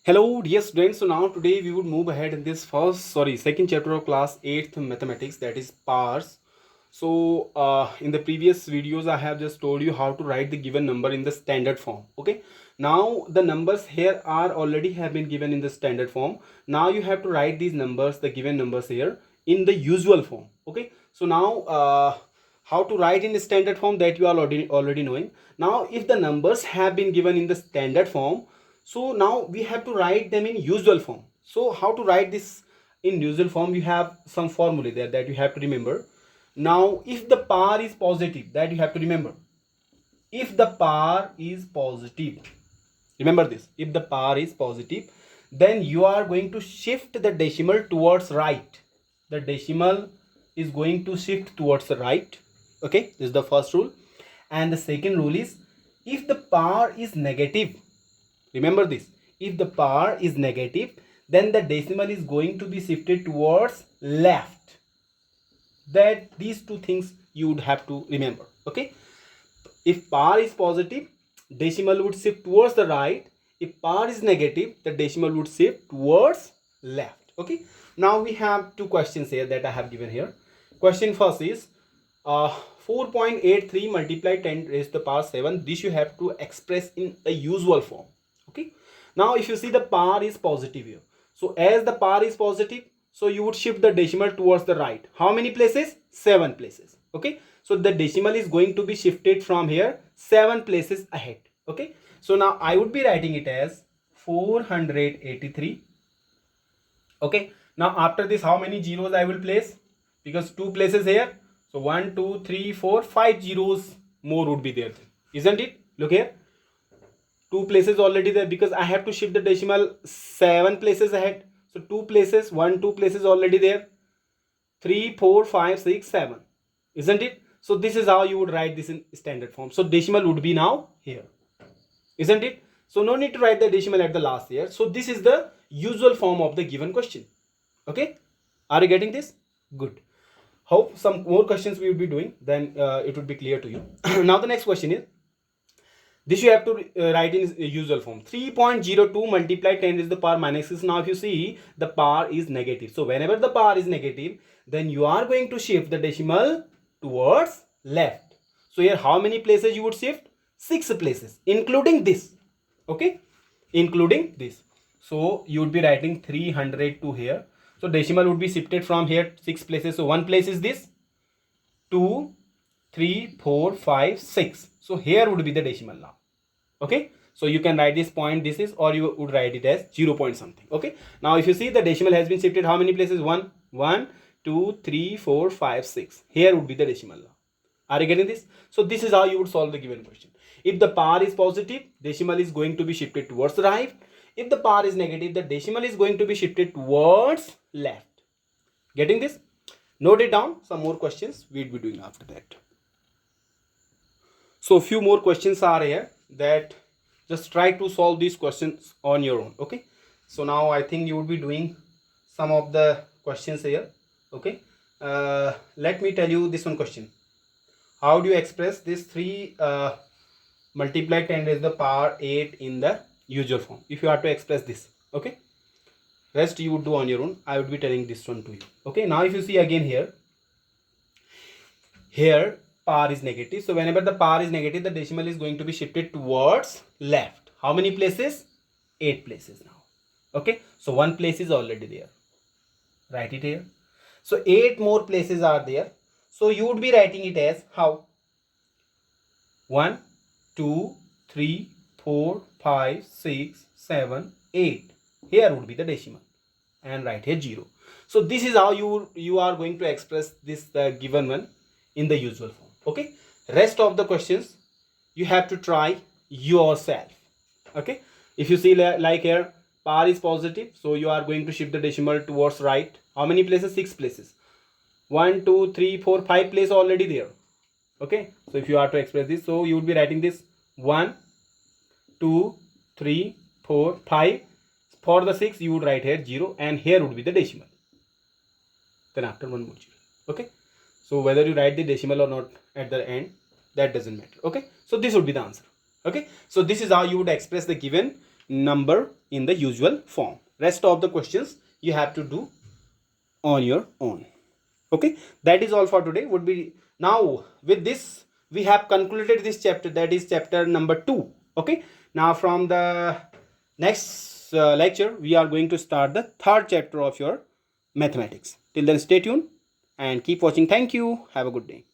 Hello dear students, so now today we would move ahead in this second chapter of class 8th mathematics, that is powers. So in the previous videos I have just told you how to write the given number in the standard form. Okay, now the numbers here are already have been given in the standard form. Now you have to write these numbers, the given numbers here, in the usual form. Okay, so now how to write in the standard form, that you are already knowing. Now if the numbers have been given in the standard form, so now we have to write them in usual form. So how to write this in usual form? You have some formula there that you have to remember. Now if the power is positive, that you have to remember. If the power is positive, remember this, if the power is positive, then you are going to shift the decimal towards right. The decimal is going to shift towards the right. Okay, this is the first rule. And the second rule is, if the power is negative, remember this, if the power is negative, then the decimal is going to be shifted towards left. That these two things you would have to remember. Okay, if power is positive, decimal would shift towards the right. If power is negative, the decimal would shift towards left. Okay, now we have two questions here that I have given here. Question first is 4.83 multiplied 10 raised to the power 7. This you have to express in the usual form. Okay, now if you see the power is positive here, so as the power is positive, so you would shift the decimal towards the right. How many places? 7 places. Okay, so the decimal is going to be shifted from here 7 places ahead. Okay, so now I would be writing it as 483. Okay, now after this, how many zeros I will place? Because 2 places here, so 1 2 3 4 5 zeros more would be there, isn't it? Look here, 2 places already there, because I have to shift the decimal 7 places ahead. So 2 places, 2 places already there, 3 4 5 6 7, isn't it? So this is how you would write this in standard form. So decimal would be now here, isn't it? So no need to write the decimal at the last here. So this is the usual form of the given question. Okay, are you getting this? Good. Hope some more questions we will be doing, then it would be clear to you. Now the next question is, this you have to write in usual form. 3.02 multiplied 10 is the power minus 6. Now if you see, the power is negative, so whenever the power is negative, then you are going to shift the decimal towards left. So here how many places you would shift? 6 places, including this. Okay, including this. So you would be writing 302 here. So decimal would be shifted from here 6 places. So 1 place is this, 2 3 4 5 6. So here would be the decimal now. Okay, so you can write this point, this is, or you would write it as 0 point something. Okay, now if you see, the decimal has been shifted how many places? 1 1 2 3 4 5 6. Here would be the decimal now. Are you getting this? So this is how you would solve the given question. If the power is positive, decimal is going to be shifted towards the right. If the power is negative, the decimal is going to be shifted towards left. Getting this? Note it down. Some more questions we'll be doing after that. So a few more questions are here, that just try to solve these questions on your own. Okay, so now I think you will be doing some of the questions here. Okay, let me tell you this one question. How do you express this 3 multiplied 10 raised to the power 8 in the usual form? If you have to express this, okay, rest you would do on your own. I would be telling this one to you. Okay, now if you see again here power is negative, so whenever the power is negative, the decimal is going to be shifted towards left. How many places? 8 places now. Okay, so 1 place is already there, write it here. So 8 more places are there, so you would be writing it as how? 1 2 3 4 5 6 7 8. Here would be the decimal, and write here 0. So this is how you are going to express this given one in the usual form. Okay, rest of the questions you have to try yourself. Okay, if you see like here, power is positive, so you are going to shift the decimal towards right. How many places? 6 places. 1 2 3 4 5 places already there. Okay, so if you are to express this, so you would be writing this 1 2 3 4 5. For the 6 you would write here 0, and here would be the decimal, then after 1 more 0. Okay, so whether you write the decimal or not at the end, that doesn't matter. Okay, so this would be the answer. Okay, so this is how you would express the given number in the usual form. Rest of the questions you have to do on your own. Okay, that is all for today. Would be now with this we have concluded this chapter, that is chapter number 2. Okay, now from the next lecture we are going to start the third chapter of your mathematics. Till then, stay tuned and keep watching. Thank you. Have a good day.